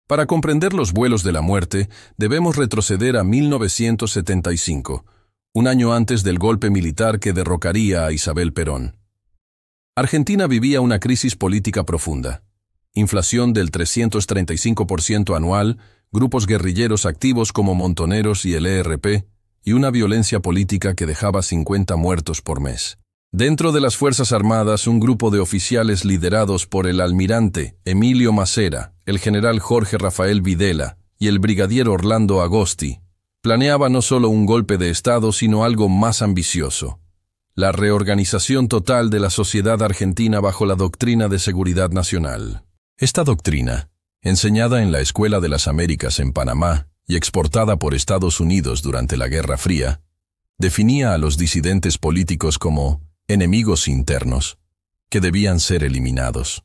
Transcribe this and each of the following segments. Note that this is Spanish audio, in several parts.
Para comprender los vuelos de la muerte, debemos retroceder a 1975, un año antes del golpe militar que derrocaría a Isabel Perón. Argentina vivía una crisis política profunda. Inflación del 335% anual, grupos guerrilleros activos como Montoneros y el ERP, y una violencia política que dejaba 50 muertos por mes. Dentro de las Fuerzas Armadas, un grupo de oficiales liderados por el almirante Emilio Massera, el general Jorge Rafael Videla y el brigadier Orlando Agosti, planeaba no solo un golpe de Estado, sino algo más ambicioso: la reorganización total de la sociedad argentina bajo la doctrina de seguridad nacional. Esta doctrina, enseñada en la Escuela de las Américas en Panamá y exportada por Estados Unidos durante la Guerra Fría, definía a los disidentes políticos como enemigos internos, que debían ser eliminados.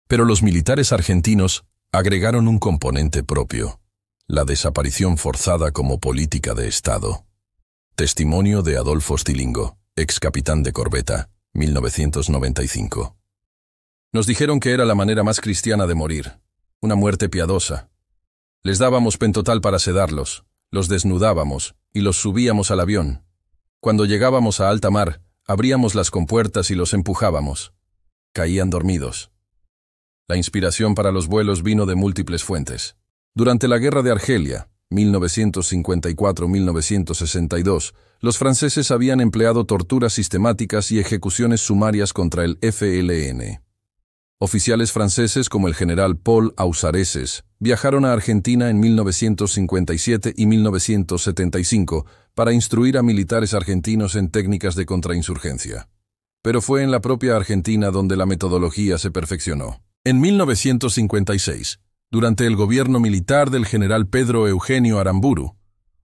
Pero los militares argentinos agregaron un componente propio: la desaparición forzada como política de Estado. Testimonio de Adolfo Stilingo, ex capitán de corbeta, 1995. Nos dijeron que era la manera más cristiana de morir, una muerte piadosa. Les dábamos pentotal para sedarlos, los desnudábamos y los subíamos al avión. Cuando llegábamos a alta mar, abríamos las compuertas y los empujábamos. Caían dormidos. La inspiración para los vuelos vino de múltiples fuentes. Durante la Guerra de Argelia, 1954-1962, los franceses habían empleado torturas sistemáticas y ejecuciones sumarias contra el FLN. Oficiales franceses como el general Paul Ausareses viajaron a Argentina en 1957 y 1975 para instruir a militares argentinos en técnicas de contrainsurgencia. Pero fue en la propia Argentina donde la metodología se perfeccionó. En 1956, durante el gobierno militar del general Pedro Eugenio Aramburu,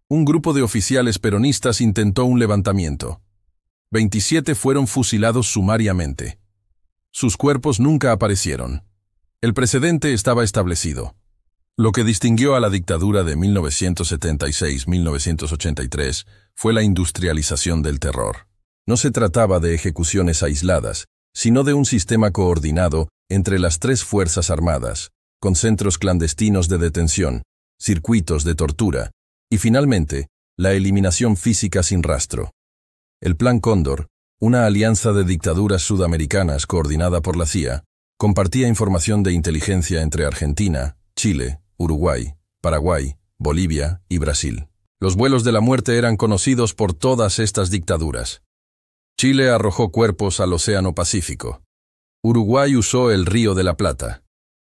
un grupo de oficiales peronistas intentó un levantamiento. 27 fueron fusilados sumariamente. Sus cuerpos nunca aparecieron. El precedente estaba establecido. Lo que distinguió a la dictadura de 1976-1983 fue la industrialización del terror. No se trataba de ejecuciones aisladas, sino de un sistema coordinado entre las tres Fuerzas Armadas, con centros clandestinos de detención, circuitos de tortura y, finalmente, la eliminación física sin rastro. El Plan Cóndor, una alianza de dictaduras sudamericanas coordinada por la CIA, compartía información de inteligencia entre Argentina, Chile, Uruguay, Paraguay, Bolivia y Brasil. Los vuelos de la muerte eran conocidos por todas estas dictaduras. Chile arrojó cuerpos al Océano Pacífico. Uruguay usó el Río de la Plata.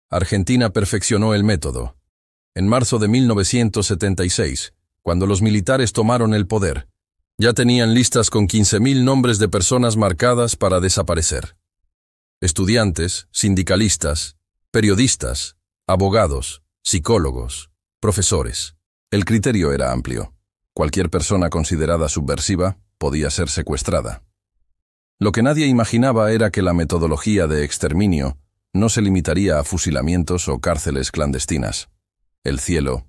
Argentina perfeccionó el método. En marzo de 1976, cuando los militares tomaron el poder, ya tenían listas con 15.000 nombres de personas marcadas para desaparecer. Estudiantes, sindicalistas, periodistas, abogados, psicólogos, profesores. El criterio era amplio. Cualquier persona considerada subversiva podía ser secuestrada. Lo que nadie imaginaba era que la metodología de exterminio no se limitaría a fusilamientos o cárceles clandestinas. El cielo,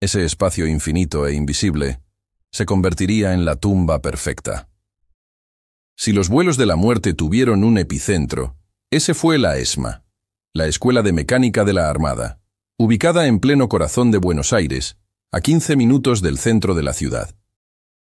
ese espacio infinito e invisible, se convertiría en la tumba perfecta. Si los vuelos de la muerte tuvieron un epicentro, ese fue la ESMA, la Escuela de Mecánica de la Armada, ubicada en pleno corazón de Buenos Aires, a 15 minutos del centro de la ciudad.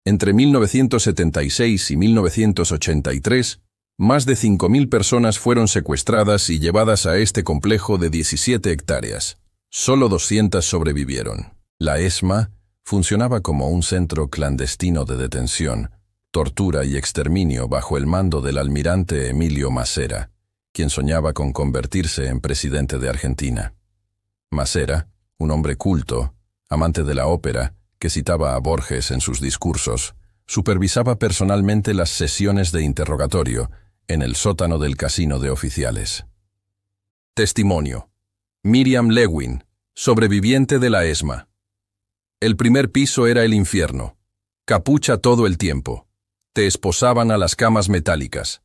Entre 1976 y 1983, más de 5.000 personas fueron secuestradas y llevadas a este complejo de 17 hectáreas. Solo 200 sobrevivieron. La ESMA funcionaba como un centro clandestino de detención, tortura y exterminio bajo el mando del almirante Emilio Massera, quien soñaba con convertirse en presidente de Argentina. Massera, un hombre culto, amante de la ópera, que citaba a Borges en sus discursos, supervisaba personalmente las sesiones de interrogatorio en el sótano del casino de oficiales. Testimonio. Miriam Lewin, sobreviviente de la ESMA. El primer piso era el infierno. Capucha todo el tiempo. Te esposaban a las camas metálicas.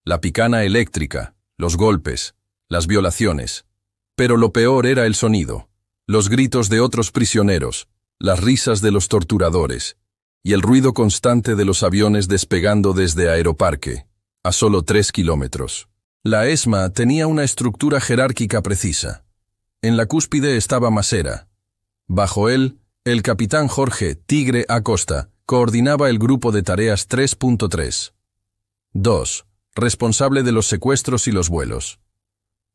La picana eléctrica, los golpes, las violaciones. Pero lo peor era el sonido, los gritos de otros prisioneros, las risas de los torturadores y el ruido constante de los aviones despegando desde Aeroparque, a solo 3 kilómetros. La ESMA tenía una estructura jerárquica precisa. En la cúspide estaba Masera. Bajo él, el capitán Jorge Tigre Acosta coordinaba el grupo de tareas 3.3. 2. Responsable de los secuestros y los vuelos.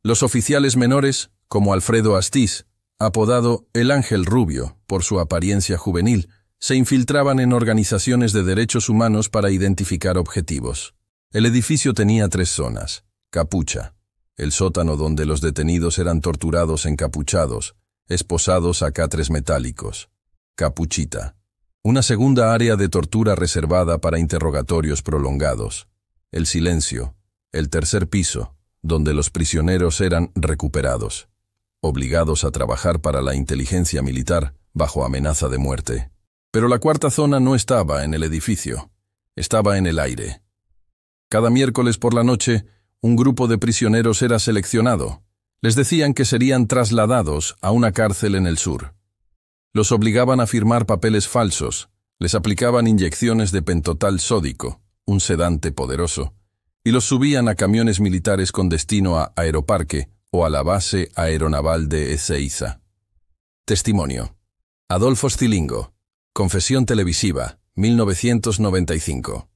Los oficiales menores, como Alfredo Astiz, apodado el Ángel Rubio por su apariencia juvenil, se infiltraban en organizaciones de derechos humanos para identificar objetivos. El edificio tenía 3 zonas. Capucha, el sótano donde los detenidos eran torturados encapuchados, esposados a catres metálicos. Capuchita, una segunda área de tortura reservada para interrogatorios prolongados. El silencio, el tercer piso, donde los prisioneros eran recuperados, obligados a trabajar para la inteligencia militar bajo amenaza de muerte. Pero la cuarta zona no estaba en el edificio, estaba en el aire. Cada miércoles por la noche, un grupo de prisioneros era seleccionado. Les decían que serían trasladados a una cárcel en el sur. Los obligaban a firmar papeles falsos, les aplicaban inyecciones de pentotal sódico, un sedante poderoso, y los subían a camiones militares con destino a Aeroparque o a la base aeronaval de Ezeiza. Testimonio. Adolfo Scilingo. Confesión televisiva, 1995.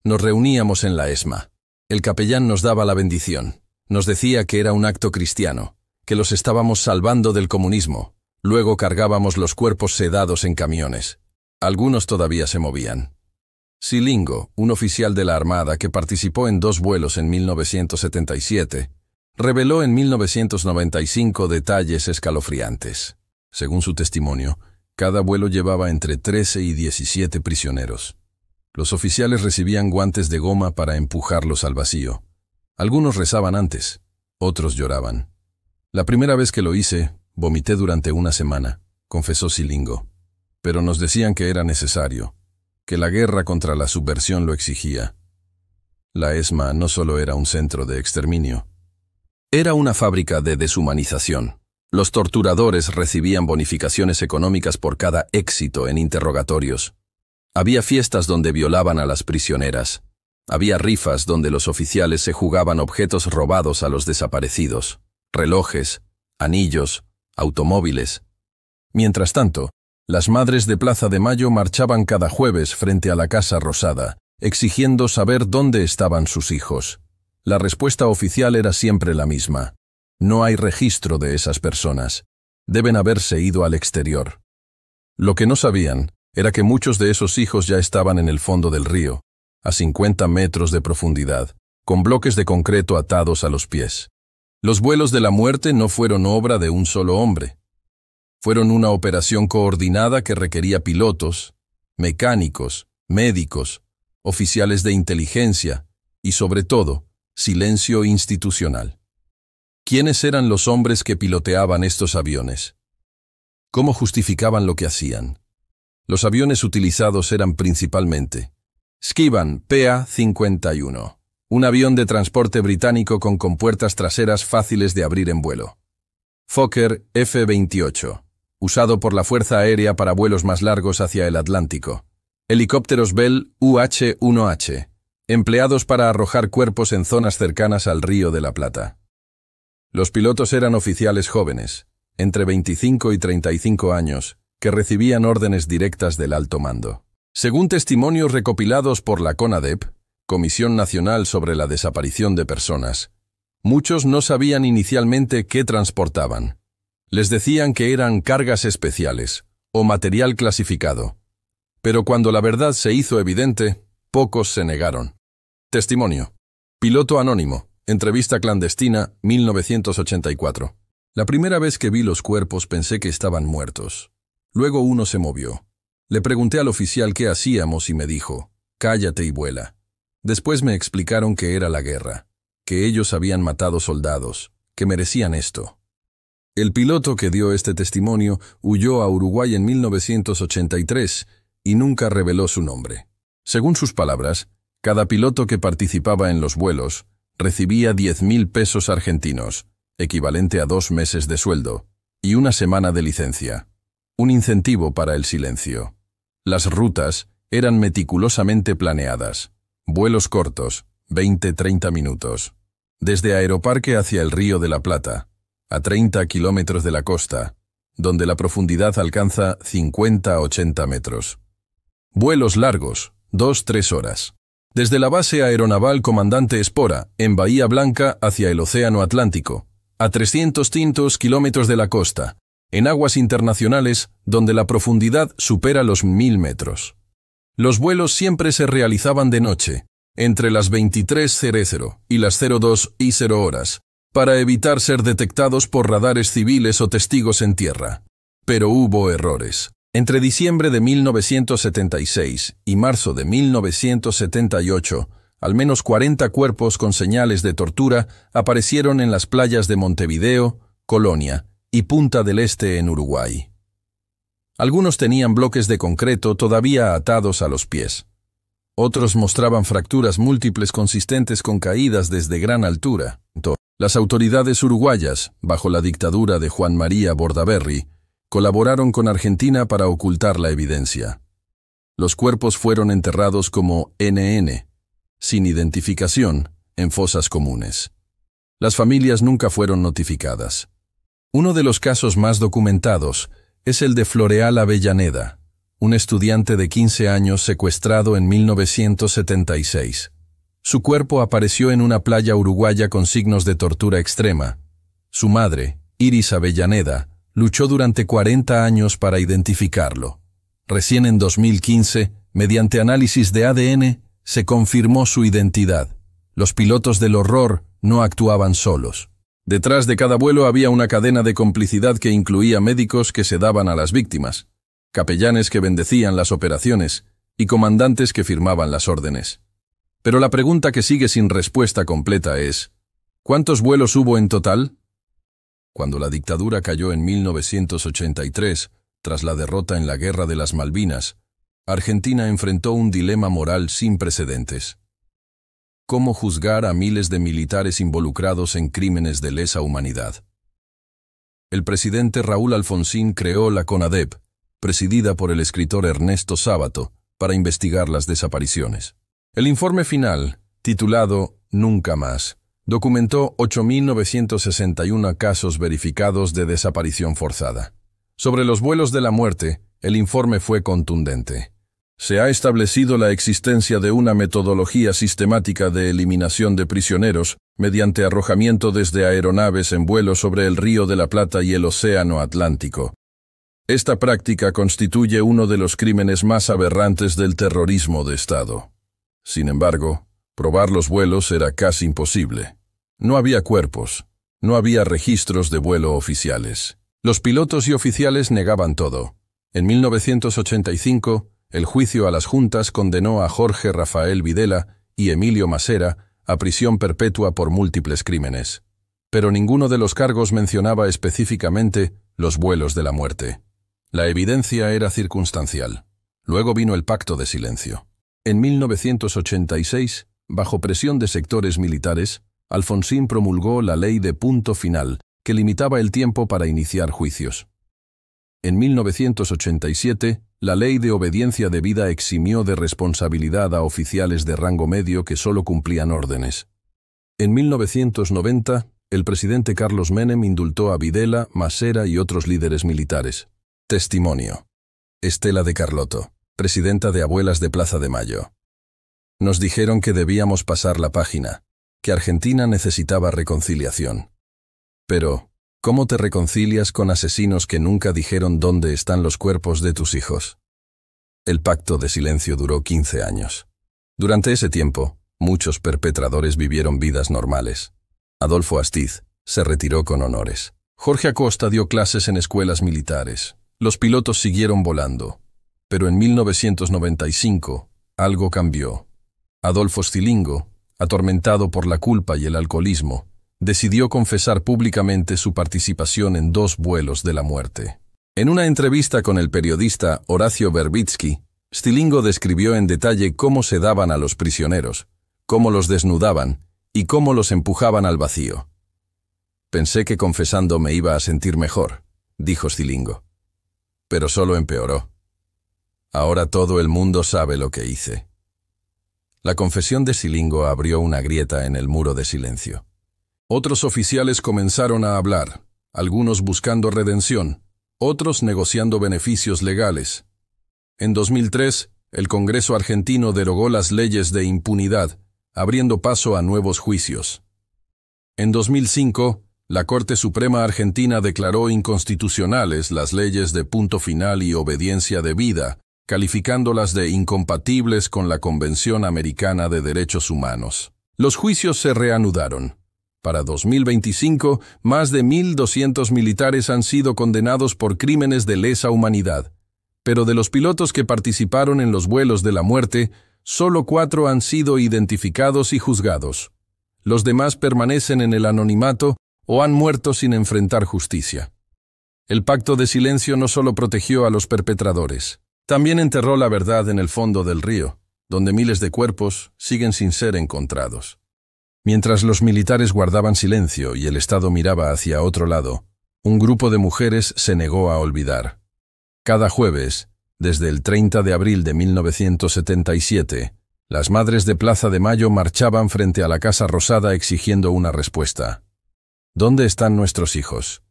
Nos reuníamos en la ESMA. El capellán nos daba la bendición. Nos decía que era un acto cristiano, que los estábamos salvando del comunismo. Luego cargábamos los cuerpos sedados en camiones. Algunos todavía se movían. Scilingo, un oficial de la Armada que participó en 2 vuelos en 1977, reveló en 1995 detalles escalofriantes. Según su testimonio, cada vuelo llevaba entre 13 y 17 prisioneros. Los oficiales recibían guantes de goma para empujarlos al vacío. Algunos rezaban antes, otros lloraban. La primera vez que lo hice, vomité durante una semana, confesó Scilingo. Pero nos decían que era necesario, que la guerra contra la subversión lo exigía. La ESMA no solo era un centro de exterminio. Era una fábrica de deshumanización. Los torturadores recibían bonificaciones económicas por cada éxito en interrogatorios. Había fiestas donde violaban a las prisioneras. Había rifas donde los oficiales se jugaban objetos robados a los desaparecidos, relojes, anillos, automóviles. Mientras tanto, las madres de Plaza de Mayo marchaban cada jueves frente a la Casa Rosada, exigiendo saber dónde estaban sus hijos. La respuesta oficial era siempre la misma. No hay registro de esas personas. Deben haberse ido al exterior. Lo que no sabían era que muchos de esos hijos ya estaban en el fondo del río, a 50 metros de profundidad, con bloques de concreto atados a los pies. Los vuelos de la muerte no fueron obra de un solo hombre. Fueron una operación coordinada que requería pilotos, mecánicos, médicos, oficiales de inteligencia y, sobre todo, silencio institucional. ¿Quiénes eran los hombres que piloteaban estos aviones? ¿Cómo justificaban lo que hacían? Los aviones utilizados eran principalmente Skivan PA-51, un avión de transporte británico con compuertas traseras fáciles de abrir en vuelo. Fokker F-28, usado por la Fuerza Aérea para vuelos más largos hacia el Atlántico. Helicópteros Bell UH-1H, empleados para arrojar cuerpos en zonas cercanas al Río de la Plata. Los pilotos eran oficiales jóvenes, entre 25 y 35 años, que recibían órdenes directas del alto mando. Según testimonios recopilados por la CONADEP, Comisión Nacional sobre la Desaparición de Personas, muchos no sabían inicialmente qué transportaban. Les decían que eran cargas especiales o material clasificado. Pero cuando la verdad se hizo evidente, pocos se negaron. Testimonio. Piloto anónimo. Entrevista clandestina, 1984. La primera vez que vi los cuerpos pensé que estaban muertos. Luego uno se movió. Le pregunté al oficial qué hacíamos y me dijo, «Cállate y vuela». Después me explicaron que era la guerra, que ellos habían matado soldados, que merecían esto. El piloto que dio este testimonio huyó a Uruguay en 1983 y nunca reveló su nombre. Según sus palabras, cada piloto que participaba en los vuelos recibía 10.000 pesos argentinos, equivalente a 2 meses de sueldo, y una semana de licencia. Un incentivo para el silencio. Las rutas eran meticulosamente planeadas. Vuelos cortos, 20-30 minutos. Desde Aeroparque hacia el Río de la Plata. a 30 kilómetros de la costa, donde la profundidad alcanza 50 a 80 metros. Vuelos largos, 2-3 horas. Desde la base aeronaval Comandante Espora, en Bahía Blanca, hacia el Océano Atlántico, a 300 kilómetros de la costa, en aguas internacionales donde la profundidad supera los 1000 metros. Los vuelos siempre se realizaban de noche, entre las 23:00 y las 02:00 horas, para evitar ser detectados por radares civiles o testigos en tierra. Pero hubo errores. Entre diciembre de 1976 y marzo de 1978, al menos 40 cuerpos con señales de tortura aparecieron en las playas de Montevideo, Colonia y Punta del Este en Uruguay. Algunos tenían bloques de concreto todavía atados a los pies. Otros mostraban fracturas múltiples consistentes con caídas desde gran altura. Las autoridades uruguayas, bajo la dictadura de Juan María Bordaberry, colaboraron con Argentina para ocultar la evidencia. Los cuerpos fueron enterrados como NN, sin identificación, en fosas comunes. Las familias nunca fueron notificadas. Uno de los casos más documentados es el de Floreal Avellaneda, un estudiante de 15 años secuestrado en 1976. Su cuerpo apareció en una playa uruguaya con signos de tortura extrema. Su madre, Iris Avellaneda, luchó durante 40 años para identificarlo. Recién en 2015, mediante análisis de ADN, se confirmó su identidad. Los pilotos del horror no actuaban solos. Detrás de cada vuelo había una cadena de complicidad que incluía médicos que se daban a las víctimas, capellanes que bendecían las operaciones y comandantes que firmaban las órdenes. Pero la pregunta que sigue sin respuesta completa es, ¿cuántos vuelos hubo en total? Cuando la dictadura cayó en 1983, tras la derrota en la Guerra de las Malvinas, Argentina enfrentó un dilema moral sin precedentes. ¿Cómo juzgar a miles de militares involucrados en crímenes de lesa humanidad? El presidente Raúl Alfonsín creó la CONADEP, presidida por el escritor Ernesto Sábato, para investigar las desapariciones. El informe final, titulado Nunca más, documentó 8.961 casos verificados de desaparición forzada. Sobre los vuelos de la muerte, el informe fue contundente. Se ha establecido la existencia de una metodología sistemática de eliminación de prisioneros mediante arrojamiento desde aeronaves en vuelo sobre el Río de la Plata y el Océano Atlántico. Esta práctica constituye uno de los crímenes más aberrantes del terrorismo de Estado. Sin embargo, probar los vuelos era casi imposible. No había cuerpos, no había registros de vuelo oficiales. Los pilotos y oficiales negaban todo. En 1985, el juicio a las juntas condenó a Jorge Rafael Videla y Emilio Macera a prisión perpetua por múltiples crímenes. Pero ninguno de los cargos mencionaba específicamente los vuelos de la muerte. La evidencia era circunstancial. Luego vino el pacto de silencio. En 1986, bajo presión de sectores militares, Alfonsín promulgó la ley de punto final, que limitaba el tiempo para iniciar juicios. En 1987, la ley de obediencia debida eximió de responsabilidad a oficiales de rango medio que solo cumplían órdenes. En 1990, el presidente Carlos Menem indultó a Videla, Macera y otros líderes militares. Testimonio. Estela de Carlotto, presidenta de Abuelas de Plaza de Mayo. Nos dijeron que debíamos pasar la página, que Argentina necesitaba reconciliación. Pero, ¿cómo te reconcilias con asesinos que nunca dijeron dónde están los cuerpos de tus hijos? El pacto de silencio duró 15 años. Durante ese tiempo, muchos perpetradores vivieron vidas normales. Adolfo Astiz se retiró con honores. Jorge Acosta dio clases en escuelas militares. Los pilotos siguieron volando. Pero en 1995, algo cambió. Adolfo Stilingo, atormentado por la culpa y el alcoholismo, decidió confesar públicamente su participación en 2 vuelos de la muerte. En una entrevista con el periodista Horacio Verbitsky, Stilingo describió en detalle cómo se daban a los prisioneros, cómo los desnudaban y cómo los empujaban al vacío. Pensé que confesando me iba a sentir mejor, dijo Stilingo. Pero solo empeoró. Ahora todo el mundo sabe lo que hice. La confesión de Stilingo abrió una grieta en el muro de silencio. Otros oficiales comenzaron a hablar, algunos buscando redención, otros negociando beneficios legales. En 2003, el Congreso argentino derogó las leyes de impunidad, abriendo paso a nuevos juicios. En 2005, la Corte Suprema Argentina declaró inconstitucionales las leyes de punto final y obediencia debida, calificándolas de incompatibles con la Convención Americana de Derechos Humanos. Los juicios se reanudaron. Para 2025, más de 1.200 militares han sido condenados por crímenes de lesa humanidad. Pero de los pilotos que participaron en los vuelos de la muerte, solo 4 han sido identificados y juzgados. Los demás permanecen en el anonimato o han muerto sin enfrentar justicia. El pacto de silencio no solo protegió a los perpetradores, también enterró la verdad en el fondo del río, donde miles de cuerpos siguen sin ser encontrados. Mientras los militares guardaban silencio y el Estado miraba hacia otro lado, un grupo de mujeres se negó a olvidar. Cada jueves, desde el 30 de abril de 1977, las madres de Plaza de Mayo marchaban frente a la Casa Rosada exigiendo una respuesta. ¿Dónde están nuestros hijos?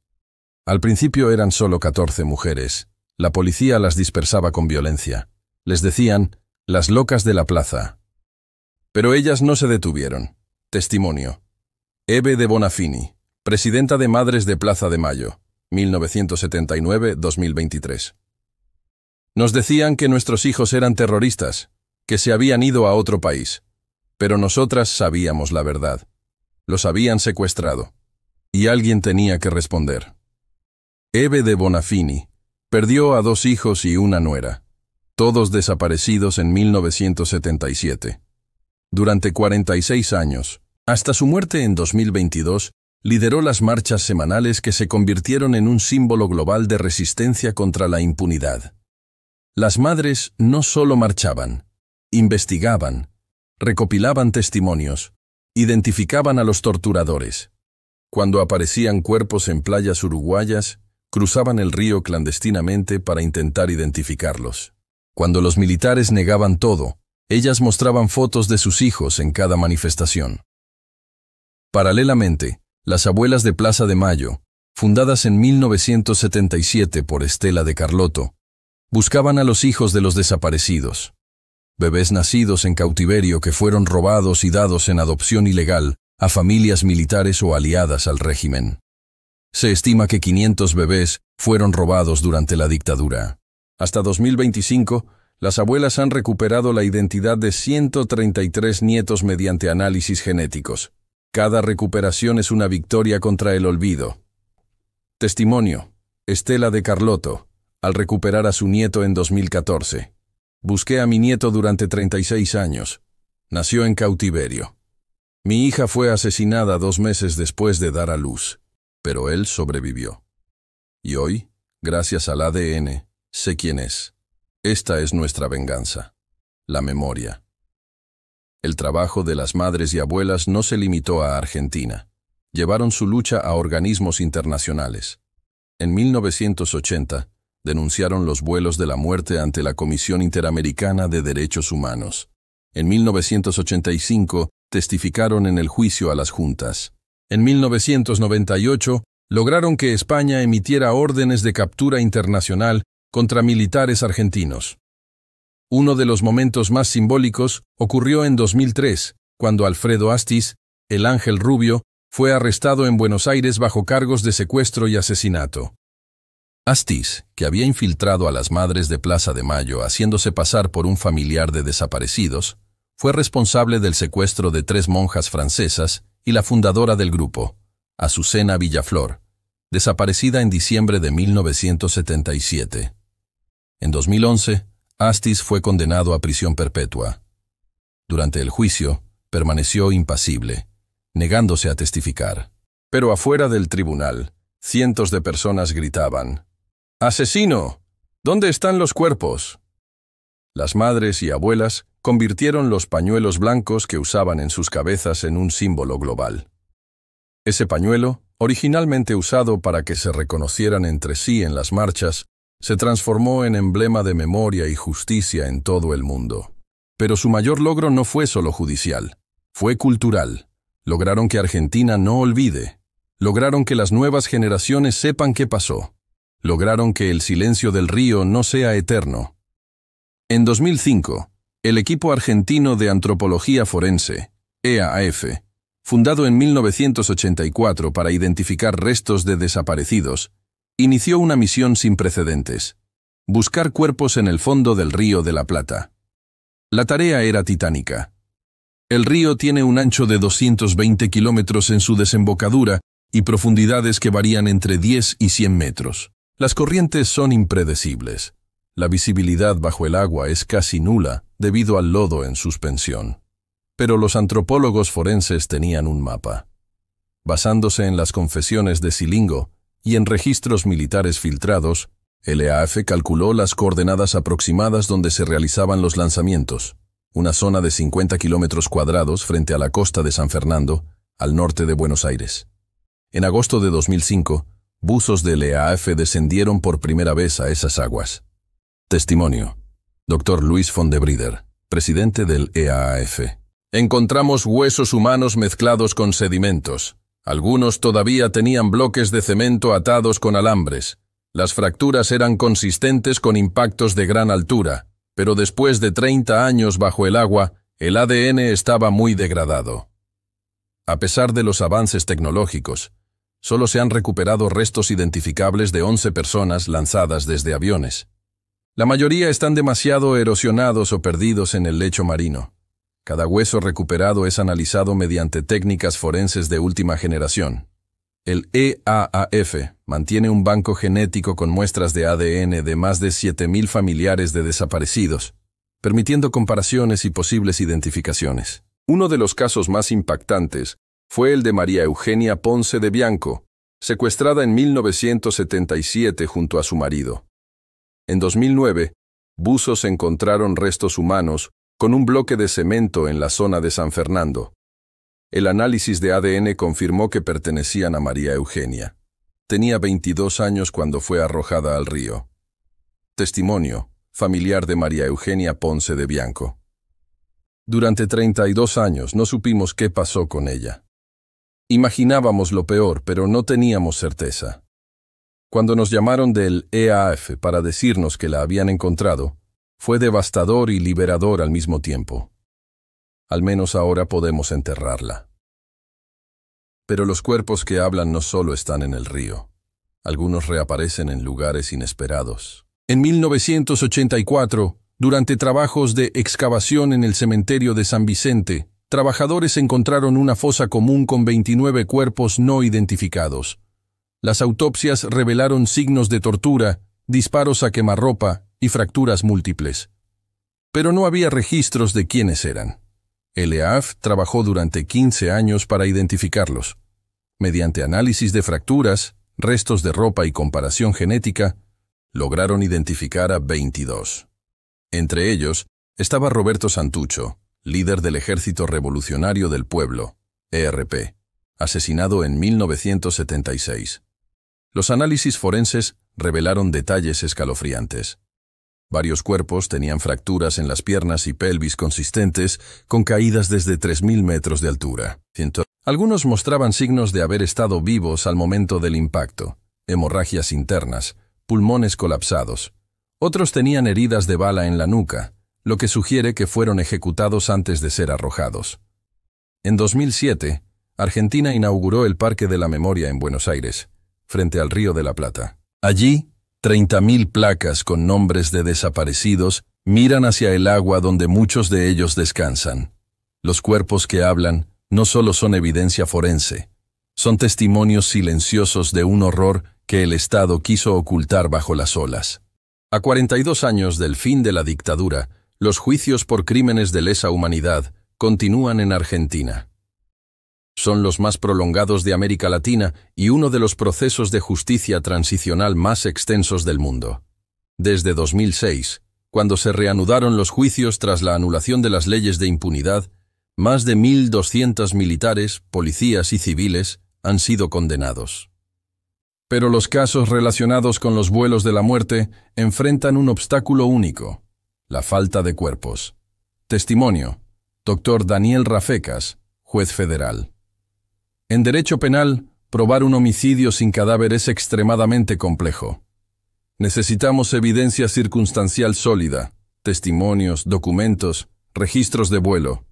Al principio eran solo 14 mujeres. La policía las dispersaba con violencia. Les decían, las locas de la plaza. Pero ellas no se detuvieron. Testimonio. Eve de Bonafini, presidenta de Madres de Plaza de Mayo, 1979-2023. Nos decían que nuestros hijos eran terroristas, que se habían ido a otro país. Pero nosotras sabíamos la verdad. Los habían secuestrado. Y alguien tenía que responder. Eve de Bonafini perdió a 2 hijos y una nuera, todos desaparecidos en 1977. Durante 46 años, hasta su muerte en 2022, lideró las marchas semanales que se convirtieron en un símbolo global de resistencia contra la impunidad. Las madres no solo marchaban, investigaban, recopilaban testimonios, identificaban a los torturadores. Cuando aparecían cuerpos en playas uruguayas, cruzaban el río clandestinamente para intentar identificarlos. Cuando los militares negaban todo, ellas mostraban fotos de sus hijos en cada manifestación. Paralelamente, las abuelas de Plaza de Mayo, fundadas en 1977 por Estela de Carlotto, buscaban a los hijos de los desaparecidos. Bebés nacidos en cautiverio que fueron robados y dados en adopción ilegal a familias militares o aliadas al régimen. Se estima que 500 bebés fueron robados durante la dictadura. Hasta 2025, las abuelas han recuperado la identidad de 133 nietos mediante análisis genéticos. Cada recuperación es una victoria contra el olvido. Testimonio. Estela de Carlotto, al recuperar a su nieto en 2014. Busqué a mi nieto durante 36 años. Nació en cautiverio. Mi hija fue asesinada 2 meses después de dar a luz, pero él sobrevivió. Y hoy, gracias al ADN, sé quién es. Esta es nuestra venganza, la memoria. El trabajo de las madres y abuelas no se limitó a Argentina. Llevaron su lucha a organismos internacionales. En 1980, denunciaron los vuelos de la muerte ante la Comisión Interamericana de Derechos Humanos. En 1985, testificaron en el juicio a las juntas. En 1998, lograron que España emitiera órdenes de captura internacional contra militares argentinos. Uno de los momentos más simbólicos ocurrió en 2003, cuando Alfredo Astiz, el Ángel Rubio, fue arrestado en Buenos Aires bajo cargos de secuestro y asesinato. Astiz, que había infiltrado a las madres de Plaza de Mayo haciéndose pasar por un familiar de desaparecidos, fue responsable del secuestro de 3 monjas francesas y la fundadora del grupo, Azucena Villaflor, desaparecida en diciembre de 1977. En 2011, Astiz fue condenado a prisión perpetua. Durante el juicio, permaneció impasible, negándose a testificar. Pero afuera del tribunal, cientos de personas gritaban: ¡Asesino! ¿Dónde están los cuerpos? Las madres y abuelas convirtieron los pañuelos blancos que usaban en sus cabezas en un símbolo global. Ese pañuelo, originalmente usado para que se reconocieran entre sí en las marchas, se transformó en emblema de memoria y justicia en todo el mundo. Pero su mayor logro no fue solo judicial, fue cultural. Lograron que Argentina no olvide. Lograron que las nuevas generaciones sepan qué pasó. Lograron que el silencio del río no sea eterno. En 2005, el equipo argentino de antropología forense, EAF, fundado en 1984 para identificar restos de desaparecidos, inició una misión sin precedentes: buscar cuerpos en el fondo del Río de la Plata. La tarea era titánica. El río tiene un ancho de 220 kilómetros en su desembocadura y profundidades que varían entre 10 y 100 metros. Las corrientes son impredecibles. La visibilidad bajo el agua es casi nula debido al lodo en suspensión. Pero los antropólogos forenses tenían un mapa. Basándose en las confesiones de Silingo y en registros militares filtrados, el EAF calculó las coordenadas aproximadas donde se realizaban los lanzamientos, una zona de 50 kilómetros cuadrados frente a la costa de San Fernando, al norte de Buenos Aires. En agosto de 2005, buzos del EAF descendieron por primera vez a esas aguas. Testimonio: Dr. Luis von de Brieder, presidente del EAF. Encontramos huesos humanos mezclados con sedimentos. Algunos todavía tenían bloques de cemento atados con alambres. Las fracturas eran consistentes con impactos de gran altura, pero después de 30 años bajo el agua, el ADN estaba muy degradado. A pesar de los avances tecnológicos, solo se han recuperado restos identificables de 11 personas lanzadas desde aviones. La mayoría están demasiado erosionados o perdidos en el lecho marino. Cada hueso recuperado es analizado mediante técnicas forenses de última generación. El EAF mantiene un banco genético con muestras de ADN de más de 7.000 familiares de desaparecidos, permitiendo comparaciones y posibles identificaciones. Uno de los casos más impactantes fue el de María Eugenia Ponce de Bianco, secuestrada en 1977 junto a su marido. En 2009, buzos encontraron restos humanos con un bloque de cemento en la zona de San Fernando. El análisis de ADN confirmó que pertenecían a María Eugenia. Tenía 22 años cuando fue arrojada al río. Testimonio: familiar de María Eugenia Ponce de Bianco. Durante 32 años no supimos qué pasó con ella. Imaginábamos lo peor, pero no teníamos certeza. Cuando nos llamaron del EAF para decirnos que la habían encontrado, fue devastador y liberador al mismo tiempo. Al menos ahora podemos enterrarla. Pero los cuerpos que hablan no solo están en el río. Algunos reaparecen en lugares inesperados. En 1984, durante trabajos de excavación en el cementerio de San Vicente, trabajadores encontraron una fosa común con 29 cuerpos no identificados. Las autopsias revelaron signos de tortura, disparos a quemarropa y fracturas múltiples. Pero no había registros de quiénes eran. El EAF trabajó durante 15 años para identificarlos. Mediante análisis de fracturas, restos de ropa y comparación genética, lograron identificar a 22. Entre ellos estaba Roberto Santucho, líder del Ejército Revolucionario del Pueblo, ERP, asesinado en 1976. Los análisis forenses revelaron detalles escalofriantes. Varios cuerpos tenían fracturas en las piernas y pelvis consistentes, con caídas desde 3.000 metros de altura. Algunos mostraban signos de haber estado vivos al momento del impacto, hemorragias internas, pulmones colapsados. Otros tenían heridas de bala en la nuca, lo que sugiere que fueron ejecutados antes de ser arrojados. En 2007, Argentina inauguró el Parque de la Memoria en Buenos Aires, frente al Río de la Plata. Allí, 30.000 placas con nombres de desaparecidos miran hacia el agua donde muchos de ellos descansan. Los cuerpos que hablan no solo son evidencia forense, son testimonios silenciosos de un horror que el Estado quiso ocultar bajo las olas. A 42 años del fin de la dictadura, los juicios por crímenes de lesa humanidad continúan en Argentina. Son los más prolongados de América Latina y uno de los procesos de justicia transicional más extensos del mundo. Desde 2006, cuando se reanudaron los juicios tras la anulación de las leyes de impunidad, más de 1.200 militares, policías y civiles han sido condenados. Pero los casos relacionados con los vuelos de la muerte enfrentan un obstáculo único: la falta de cuerpos. Testimonio: Dr. Daniel Rafecas, juez federal. En derecho penal, Probar un homicidio sin cadáver es extremadamente complejo. Necesitamos evidencia circunstancial sólida, testimonios, documentos, registros de vuelo.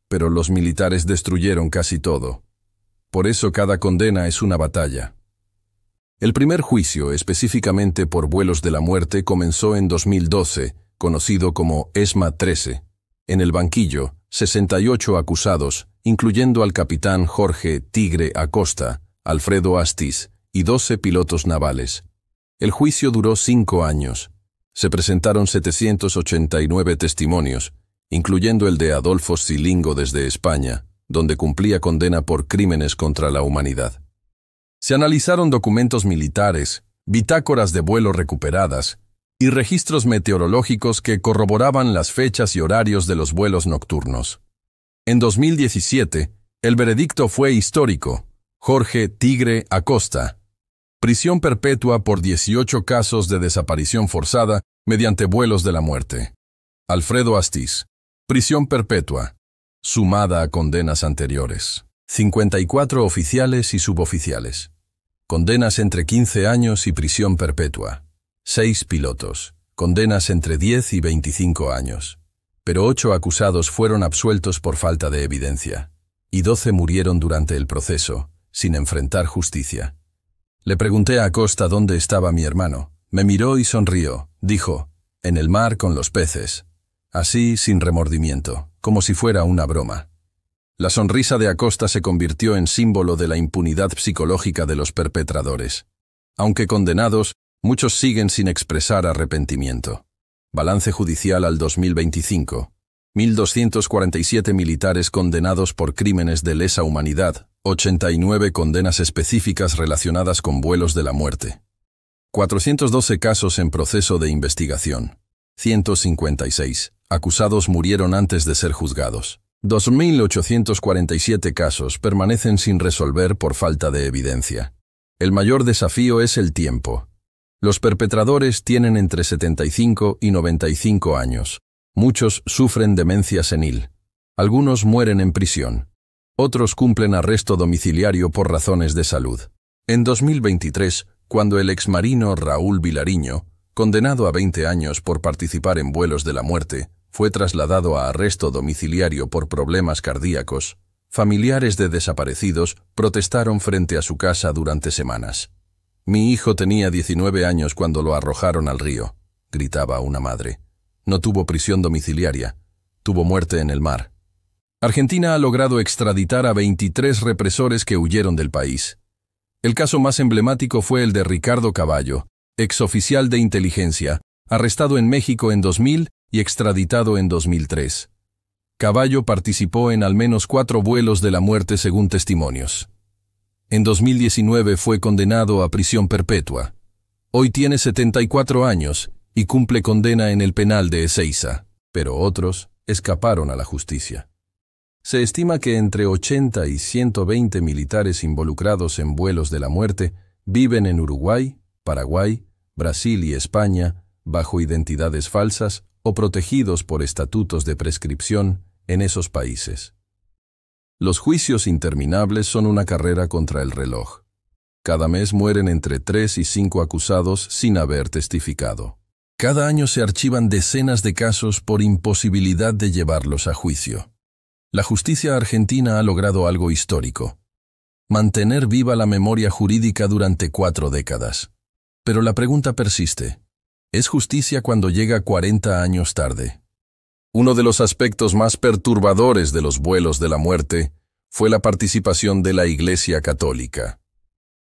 Pero los militares destruyeron casi todo. Por eso cada condena es una batalla. El primer juicio, específicamente por vuelos de la muerte, comenzó en 2012, conocido como ESMA 13. En el banquillo, 68 acusados, incluyendo al capitán Jorge Tigre Acosta, Alfredo Astiz y 12 pilotos navales. El juicio duró 5 años. Se presentaron 789 testimonios, incluyendo el de Adolfo Silingo desde España, donde cumplía condena por crímenes contra la humanidad. Se analizaron documentos militares, bitácoras de vuelo recuperadas y registros meteorológicos que corroboraban las fechas y horarios de los vuelos nocturnos. En 2017, el veredicto fue histórico. Jorge Tigre Acosta. Prisión perpetua por 18 casos de desaparición forzada mediante vuelos de la muerte. Alfredo Astiz. Prisión perpetua, sumada a condenas anteriores. 54 oficiales y suboficiales. Condenas entre 15 años y prisión perpetua. 6 pilotos. Condenas entre 10 y 25 años. Pero 8 acusados fueron absueltos por falta de evidencia. Y 12 murieron durante el proceso, sin enfrentar justicia. Le pregunté a Acosta dónde estaba mi hermano. Me miró y sonrió. Dijo, en el mar con los peces. Así, sin remordimiento, como si fuera una broma. La sonrisa de Acosta se convirtió en símbolo de la impunidad psicológica de los perpetradores. Aunque condenados, muchos siguen sin expresar arrepentimiento. Balance judicial al 2025. 1.247 militares condenados por crímenes de lesa humanidad, 89 condenas específicas relacionadas con vuelos de la muerte. 412 casos en proceso de investigación. 156 acusados murieron antes de ser juzgados. 2.847 casos permanecen sin resolver por falta de evidencia. El mayor desafío es el tiempo. Los perpetradores tienen entre 75 y 95 años. Muchos sufren demencia senil. Algunos mueren en prisión. Otros cumplen arresto domiciliario por razones de salud. En 2023, cuando el exmarino Raúl Vilariño, condenado a 20 años por participar en vuelos de la muerte, fue trasladado a arresto domiciliario por problemas cardíacos, familiares de desaparecidos protestaron frente a su casa durante semanas. Mi hijo tenía 19 años cuando lo arrojaron al río, gritaba una madre. No tuvo prisión domiciliaria, tuvo muerte en el mar. Argentina ha logrado extraditar a 23 represores que huyeron del país. El caso más emblemático fue el de Ricardo Cavallo, exoficial de inteligencia, arrestado en México en 2000 y extraditado en 2003. Cavallo participó en al menos 4 vuelos de la muerte según testimonios. En 2019 fue condenado a prisión perpetua. Hoy tiene 74 años y cumple condena en el penal de Ezeiza, pero otros escaparon a la justicia. Se estima que entre 80 y 120 militares involucrados en vuelos de la muerte viven en Uruguay, Paraguay, Brasil y España bajo identidades falsas o protegidos por estatutos de prescripción en esos países. Los juicios interminables son una carrera contra el reloj. Cada mes mueren entre 3 y 5 acusados sin haber testificado. Cada año se archivan decenas de casos por imposibilidad de llevarlos a juicio. La justicia argentina ha logrado algo histórico: mantener viva la memoria jurídica durante 4 décadas. Pero la pregunta persiste: ¿es justicia cuando llega 40 años tarde? Uno de los aspectos más perturbadores de los vuelos de la muerte fue la participación de la Iglesia Católica.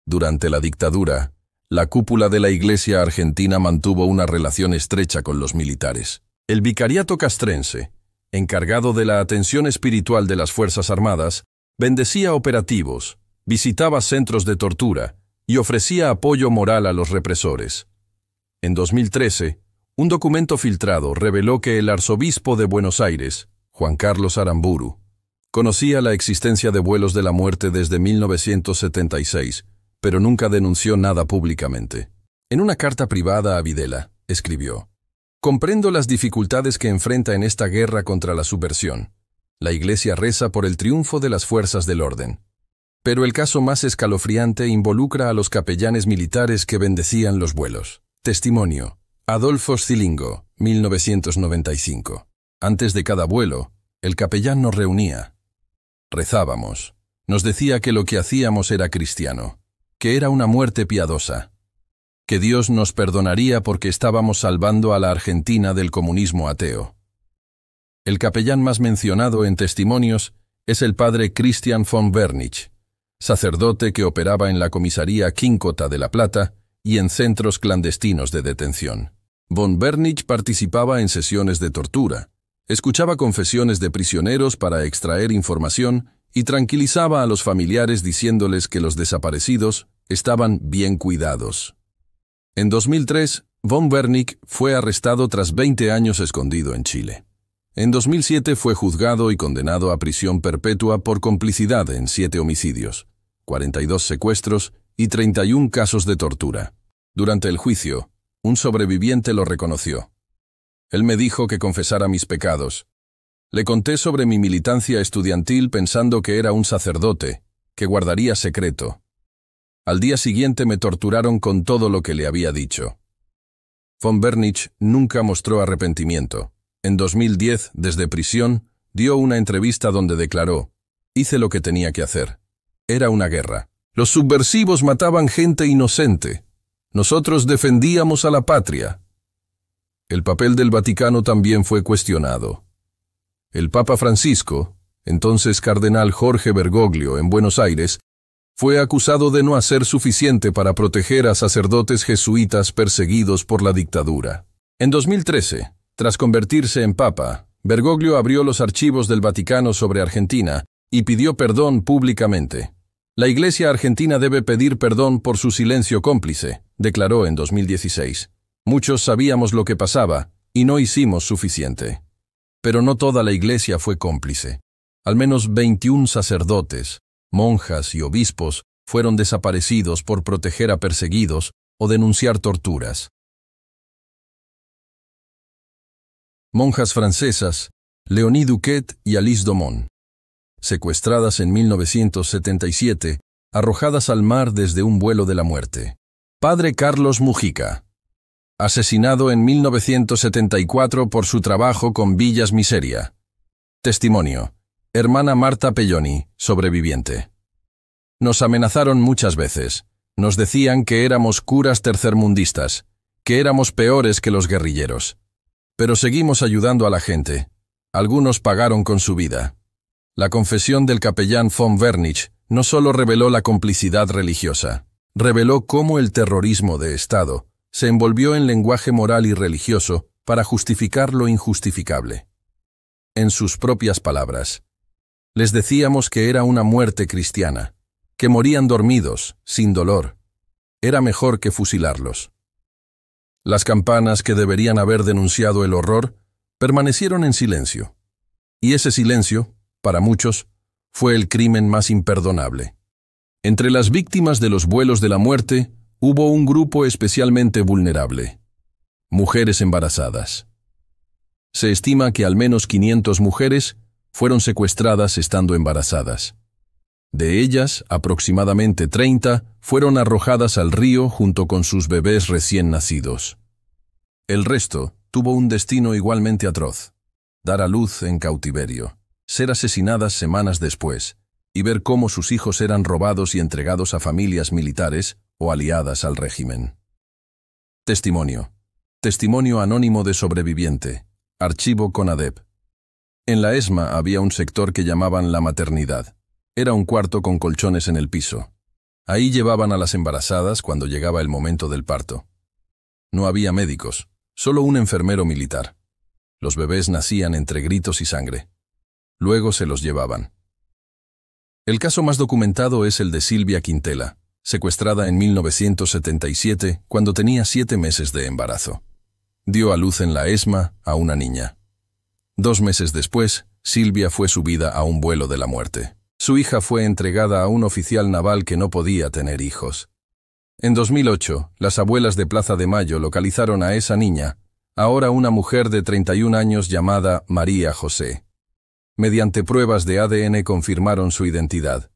Durante la dictadura, la cúpula de la Iglesia argentina mantuvo una relación estrecha con los militares. El vicariato castrense, encargado de la atención espiritual de las Fuerzas Armadas, bendecía operativos, visitaba centros de tortura y ofrecía apoyo moral a los represores. En 2013, un documento filtrado reveló que el arzobispo de Buenos Aires, Juan Carlos Aramburu, conocía la existencia de vuelos de la muerte desde 1976, pero nunca denunció nada públicamente. En una carta privada a Videla, escribió: «Comprendo las dificultades que enfrenta en esta guerra contra la subversión. La Iglesia reza por el triunfo de las fuerzas del orden. Pero el caso más escalofriante involucra a los capellanes militares que bendecían los vuelos. Testimonio. Adolfo Scilingo, 1995. Antes de cada vuelo, el capellán nos reunía. Rezábamos. Nos decía que lo que hacíamos era cristiano, que era una muerte piadosa, que Dios nos perdonaría porque estábamos salvando a la Argentina del comunismo ateo. El capellán más mencionado en testimonios es el padre Christian von Wernich, sacerdote que operaba en la comisaría Quíncota de La Plata y en centros clandestinos de detención. Von Wernich participaba en sesiones de tortura, escuchaba confesiones de prisioneros para extraer información y tranquilizaba a los familiares diciéndoles que los desaparecidos estaban bien cuidados. En 2003, von Wernich fue arrestado tras 20 años escondido en Chile. En 2007 fue juzgado y condenado a prisión perpetua por complicidad en 7 homicidios, 42 secuestros y 31 casos de tortura. Durante el juicio, un sobreviviente lo reconoció. Él me dijo que confesara mis pecados. Le conté sobre mi militancia estudiantil pensando que era un sacerdote, que guardaría secreto. Al día siguiente me torturaron con todo lo que le había dicho. Von Wernich nunca mostró arrepentimiento. En 2010, desde prisión, dio una entrevista donde declaró: «Hice lo que tenía que hacer. Era una guerra. Los subversivos mataban gente inocente. Nosotros defendíamos a la patria». El papel del Vaticano también fue cuestionado. El Papa Francisco, entonces cardenal Jorge Bergoglio en Buenos Aires, fue acusado de no hacer suficiente para proteger a sacerdotes jesuitas perseguidos por la dictadura. En 2013, tras convertirse en papa, Bergoglio abrió los archivos del Vaticano sobre Argentina y pidió perdón públicamente. La Iglesia argentina debe pedir perdón por su silencio cómplice, declaró en 2016. Muchos sabíamos lo que pasaba y no hicimos suficiente. Pero no toda la Iglesia fue cómplice. Al menos 21 sacerdotes, monjas y obispos fueron desaparecidos por proteger a perseguidos o denunciar torturas. Monjas francesas, Léonie Duquet y Alice Domon, secuestradas en 1977, arrojadas al mar desde un vuelo de la muerte. Padre Carlos Mujica, asesinado en 1974 por su trabajo con Villas Miseria. Testimonio. Hermana Marta Pelloni, sobreviviente. Nos amenazaron muchas veces. Nos decían que éramos curas tercermundistas, que éramos peores que los guerrilleros. Pero seguimos ayudando a la gente. Algunos pagaron con su vida. La confesión del capellán von Wernich no solo reveló la complicidad religiosa, reveló cómo el terrorismo de Estado se envolvió en lenguaje moral y religioso para justificar lo injustificable. En sus propias palabras, les decíamos que era una muerte cristiana, que morían dormidos, sin dolor. Era mejor que fusilarlos. Las campanas que deberían haber denunciado el horror permanecieron en silencio. Y ese silencio, para muchos, fue el crimen más imperdonable. Entre las víctimas de los vuelos de la muerte, hubo un grupo especialmente vulnerable: mujeres embarazadas. Se estima que al menos 500 mujeres fueron secuestradas estando embarazadas. De ellas, aproximadamente 30 fueron arrojadas al río junto con sus bebés recién nacidos. El resto tuvo un destino igualmente atroz: dar a luz en cautiverio, ser asesinadas semanas después, y ver cómo sus hijos eran robados y entregados a familias militares o aliadas al régimen. Testimonio. Testimonio anónimo de sobreviviente. Archivo CONADEP. En la ESMA había un sector que llamaban la maternidad. Era un cuarto con colchones en el piso. Ahí llevaban a las embarazadas cuando llegaba el momento del parto. No había médicos, solo un enfermero militar. Los bebés nacían entre gritos y sangre. Luego se los llevaban. El caso más documentado es el de Silvia Quintela, secuestrada en 1977 cuando tenía 7 meses de embarazo. Dio a luz en la ESMA a una niña. 2 meses después, Silvia fue subida a un vuelo de la muerte. Su hija fue entregada a un oficial naval que no podía tener hijos. En 2008, las abuelas de Plaza de Mayo localizaron a esa niña, ahora una mujer de 31 años llamada María José. Mediante pruebas de ADN confirmaron su identidad.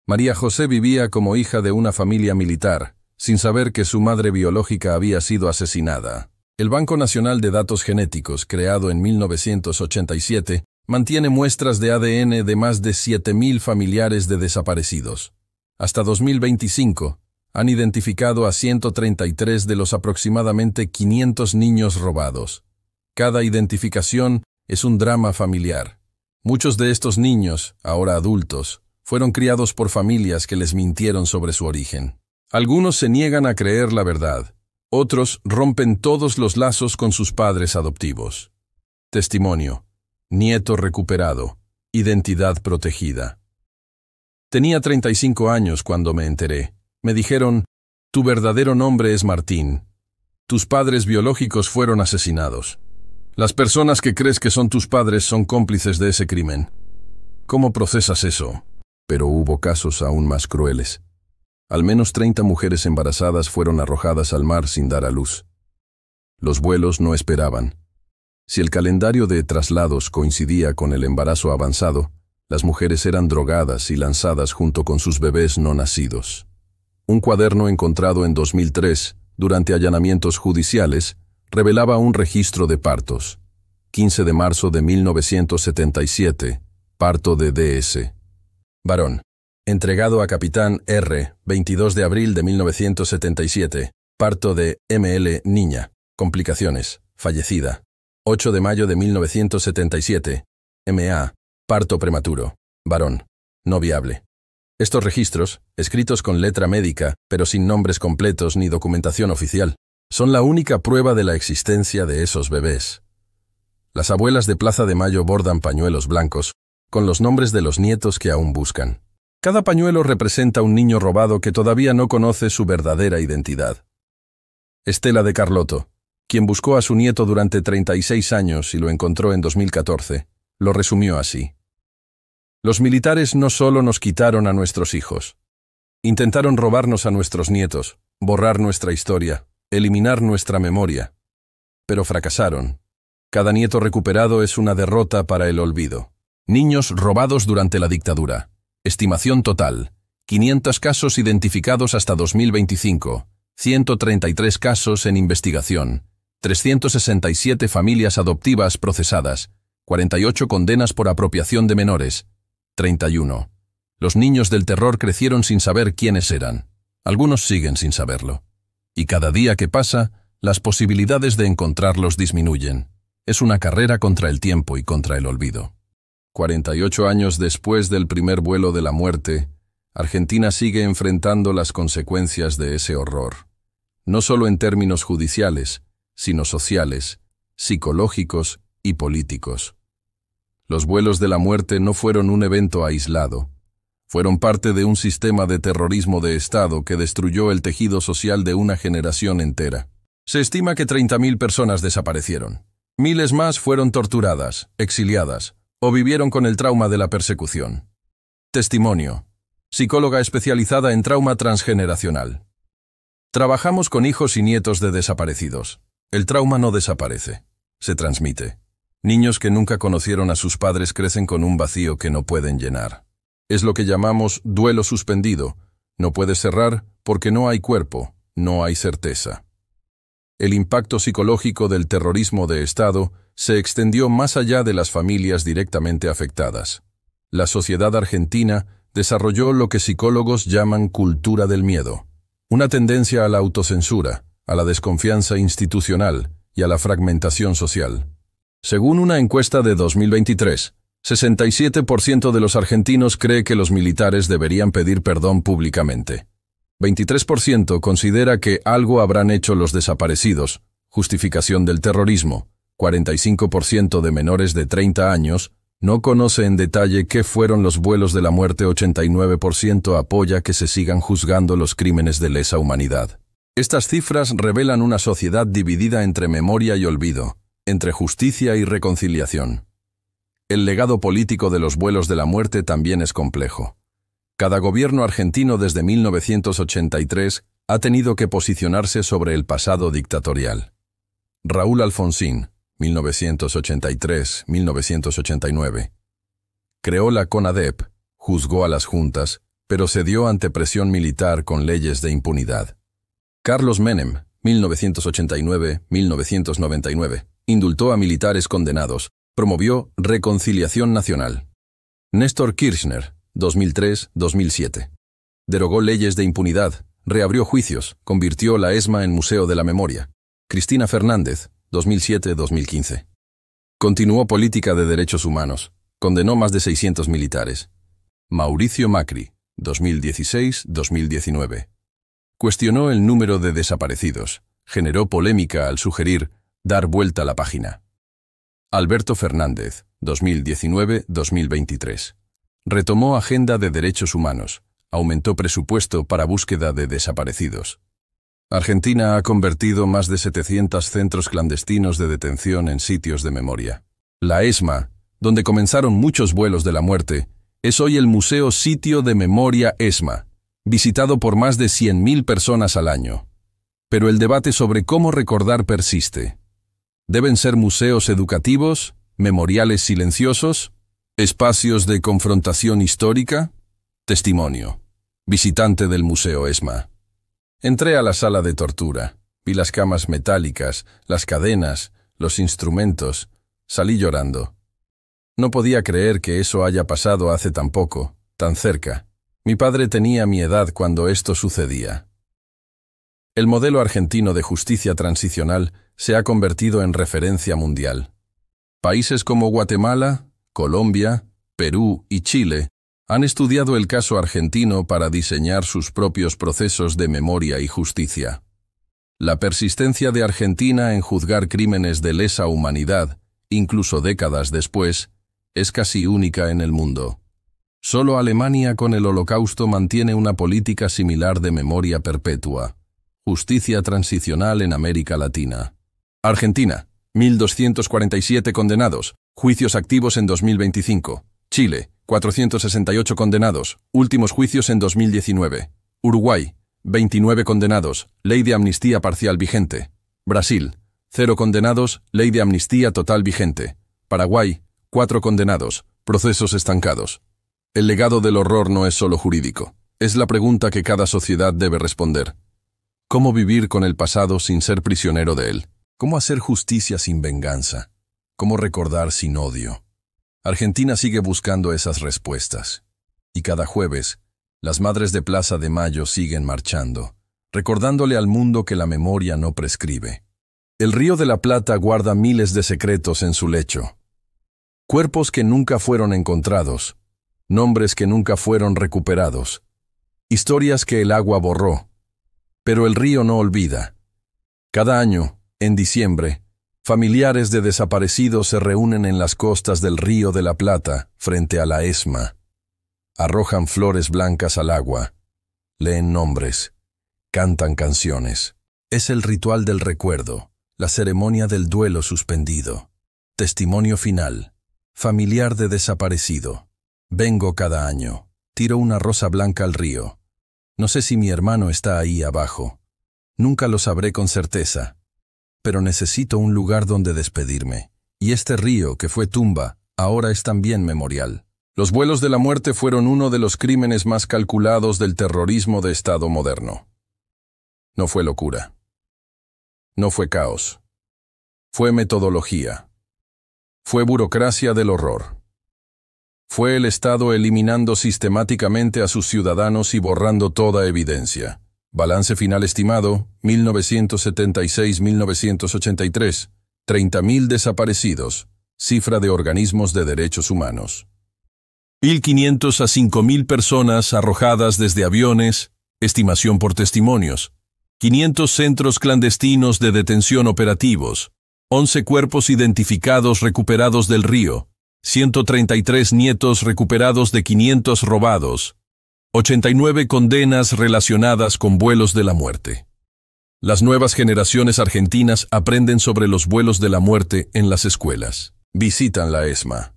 María José vivía como hija de una familia militar, sin saber que su madre biológica había sido asesinada. El Banco Nacional de Datos Genéticos, creado en 1987, mantiene muestras de ADN de más de 7.000 familiares de desaparecidos. Hasta 2025, han identificado a 133 de los aproximadamente 500 niños robados. Cada identificación es un drama familiar. Muchos de estos niños, ahora adultos, fueron criados por familias que les mintieron sobre su origen. Algunos se niegan a creer la verdad. Otros rompen todos los lazos con sus padres adoptivos. Testimonio. Nieto recuperado. Identidad protegida. Tenía 35 años cuando me enteré. Me dijeron, tu verdadero nombre es Martín. Tus padres biológicos fueron asesinados. Las personas que crees que son tus padres son cómplices de ese crimen. ¿Cómo procesas eso? Pero hubo casos aún más crueles. Al menos 30 mujeres embarazadas fueron arrojadas al mar sin dar a luz. Los vuelos no esperaban. Si el calendario de traslados coincidía con el embarazo avanzado, las mujeres eran drogadas y lanzadas junto con sus bebés no nacidos. Un cuaderno encontrado en 2003, durante allanamientos judiciales, revelaba un registro de partos. 15 de marzo de 1977, parto de D.S. Varón. Entregado a Capitán R., 22 de abril de 1977, parto de M.L. niña, complicaciones, fallecida. 8 de mayo de 1977, M.A., parto prematuro, varón, no viable. Estos registros, escritos con letra médica, pero sin nombres completos ni documentación oficial, son la única prueba de la existencia de esos bebés. Las abuelas de Plaza de Mayo bordan pañuelos blancos, con los nombres de los nietos que aún buscan. Cada pañuelo representa un niño robado que todavía no conoce su verdadera identidad. Estela de Carlotto, quien buscó a su nieto durante 36 años y lo encontró en 2014, lo resumió así. Los militares no solo nos quitaron a nuestros hijos. Intentaron robarnos a nuestros nietos, borrar nuestra historia, eliminar nuestra memoria. Pero fracasaron. Cada nieto recuperado es una derrota para el olvido. Niños robados durante la dictadura. Estimación total. 500 casos identificados hasta 2025. 133 casos en investigación. 367 familias adoptivas procesadas. 48 condenas por apropiación de menores. 31. Los niños del terror crecieron sin saber quiénes eran. Algunos siguen sin saberlo. Y cada día que pasa, las posibilidades de encontrarlos disminuyen. Es una carrera contra el tiempo y contra el olvido. 48 años después del primer vuelo de la muerte, Argentina sigue enfrentando las consecuencias de ese horror. No solo en términos judiciales, sino sociales, psicológicos y políticos. Los vuelos de la muerte no fueron un evento aislado. Fueron parte de un sistema de terrorismo de Estado que destruyó el tejido social de una generación entera. Se estima que 30.000 personas desaparecieron. Miles más fueron torturadas, exiliadas, o vivieron con el trauma de la persecución. Testimonio. Psicóloga especializada en trauma transgeneracional. Trabajamos con hijos y nietos de desaparecidos. El trauma no desaparece, se transmite. Niños que nunca conocieron a sus padres crecen con un vacío que no pueden llenar. Es lo que llamamos duelo suspendido. No puedes cerrar porque no hay cuerpo, no hay certeza. El impacto psicológico del terrorismo de Estado se extendió más allá de las familias directamente afectadas. La sociedad argentina desarrolló lo que psicólogos llaman cultura del miedo, una tendencia a la autocensura, a la desconfianza institucional y a la fragmentación social. Según una encuesta de 2023, 67% de los argentinos cree que los militares deberían pedir perdón públicamente. 23% considera que algo habrán hecho los desaparecidos, justificación del terrorismo. 45% de menores de 30 años no conoce en detalle qué fueron los vuelos de la muerte. 89% apoya que se sigan juzgando los crímenes de lesa humanidad. Estas cifras revelan una sociedad dividida entre memoria y olvido, entre justicia y reconciliación. El legado político de los vuelos de la muerte también es complejo. Cada gobierno argentino desde 1983 ha tenido que posicionarse sobre el pasado dictatorial. Raúl Alfonsín, 1983-1989. Creó la CONADEP, juzgó a las juntas, pero cedió ante presión militar con leyes de impunidad. Carlos Menem, 1989-1999, indultó a militares condenados, promovió reconciliación nacional. Néstor Kirchner, 2003-2007. Derogó leyes de impunidad, reabrió juicios, convirtió la ESMA en Museo de la Memoria. Cristina Fernández, 2007-2015. Continuó política de derechos humanos, condenó más de 600 militares. Mauricio Macri, 2016-2019. Cuestionó el número de desaparecidos, generó polémica al sugerir dar vuelta a la página. Alberto Fernández, 2019-2023. Retomó agenda de derechos humanos, aumentó presupuesto para búsqueda de desaparecidos. Argentina ha convertido más de 700 centros clandestinos de detención en sitios de memoria. La ESMA, donde comenzaron muchos vuelos de la muerte, es hoy el Museo Sitio de Memoria ESMA, visitado por más de 100.000 personas al año. Pero el debate sobre cómo recordar persiste. ¿Deben ser museos educativos, memoriales silenciosos, espacios de confrontación histórica? Testimonio. Visitante del Museo ESMA. Entré a la sala de tortura, vi las camas metálicas, las cadenas, los instrumentos, salí llorando. No podía creer que eso haya pasado hace tan poco, tan cerca. Mi padre tenía mi edad cuando esto sucedía. El modelo argentino de justicia transicional se ha convertido en referencia mundial. Países como Guatemala, Colombia, Perú y Chile han estudiado el caso argentino para diseñar sus propios procesos de memoria y justicia. La persistencia de Argentina en juzgar crímenes de lesa humanidad, incluso décadas después, es casi única en el mundo. Solo Alemania con el Holocausto mantiene una política similar de memoria perpetua. Justicia transicional en América Latina. Argentina, 1.247 condenados, juicios activos en 2025. Chile, 468 condenados, últimos juicios en 2019. Uruguay, 29 condenados, ley de amnistía parcial vigente. Brasil, 0 condenados, ley de amnistía total vigente. Paraguay, 4 condenados, procesos estancados. El legado del horror no es solo jurídico, es la pregunta que cada sociedad debe responder. ¿Cómo vivir con el pasado sin ser prisionero de él? ¿Cómo hacer justicia sin venganza? ¿Cómo recordar sin odio? Argentina sigue buscando esas respuestas. Y cada jueves, las madres de Plaza de Mayo siguen marchando, recordándole al mundo que la memoria no prescribe. El Río de la Plata guarda miles de secretos en su lecho. Cuerpos que nunca fueron encontrados, nombres que nunca fueron recuperados, historias que el agua borró. Pero el río no olvida. Cada año, en diciembre, familiares de desaparecidos se reúnen en las costas del Río de la Plata, frente a la ESMA. Arrojan flores blancas al agua, leen nombres, cantan canciones. Es el ritual del recuerdo, la ceremonia del duelo suspendido. Testimonio final. Familiar de desaparecido. Vengo cada año, tiro una rosa blanca al río. No sé si mi hermano está ahí abajo. Nunca lo sabré con certeza. Pero necesito un lugar donde despedirme. Y este río, que fue tumba, ahora es también memorial. Los vuelos de la muerte fueron uno de los crímenes más calculados del terrorismo de Estado moderno. No fue locura. No fue caos. Fue metodología. Fue burocracia del horror. Fue el Estado eliminando sistemáticamente a sus ciudadanos y borrando toda evidencia. Balance final estimado, 1976-1983, 30.000 desaparecidos, cifra de organismos de derechos humanos. 1.500 a 5.000 personas arrojadas desde aviones, estimación por testimonios. 500 centros clandestinos de detención operativos. 11 cuerpos identificados recuperados del río. 133 nietos recuperados de 500 robados. 89 condenas relacionadas con vuelos de la muerte. Las nuevas generaciones argentinas aprenden sobre los vuelos de la muerte en las escuelas. Visitan la ESMA.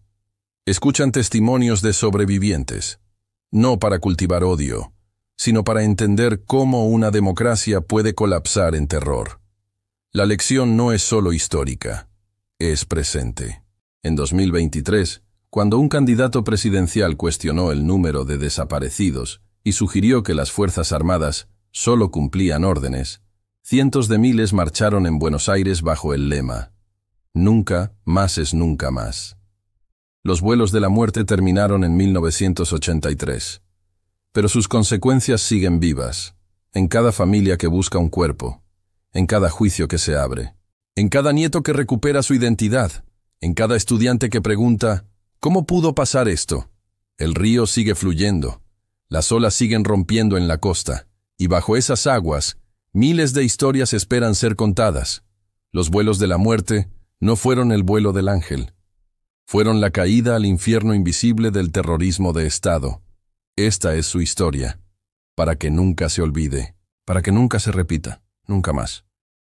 Escuchan testimonios de sobrevivientes, no para cultivar odio, sino para entender cómo una democracia puede colapsar en terror. La lección no es solo histórica, es presente. En 2023, cuando un candidato presidencial cuestionó el número de desaparecidos y sugirió que las Fuerzas Armadas solo cumplían órdenes, cientos de miles marcharon en Buenos Aires bajo el lema: Nunca más es nunca más. Los vuelos de la muerte terminaron en 1983, pero sus consecuencias siguen vivas, en cada familia que busca un cuerpo, en cada juicio que se abre, en cada nieto que recupera su identidad, en cada estudiante que pregunta: ¿cómo pudo pasar esto? El río sigue fluyendo, las olas siguen rompiendo en la costa, y bajo esas aguas, miles de historias esperan ser contadas. Los vuelos de la muerte no fueron el vuelo del ángel. Fueron la caída al infierno invisible del terrorismo de Estado. Esta es su historia, para que nunca se olvide, para que nunca se repita, nunca más.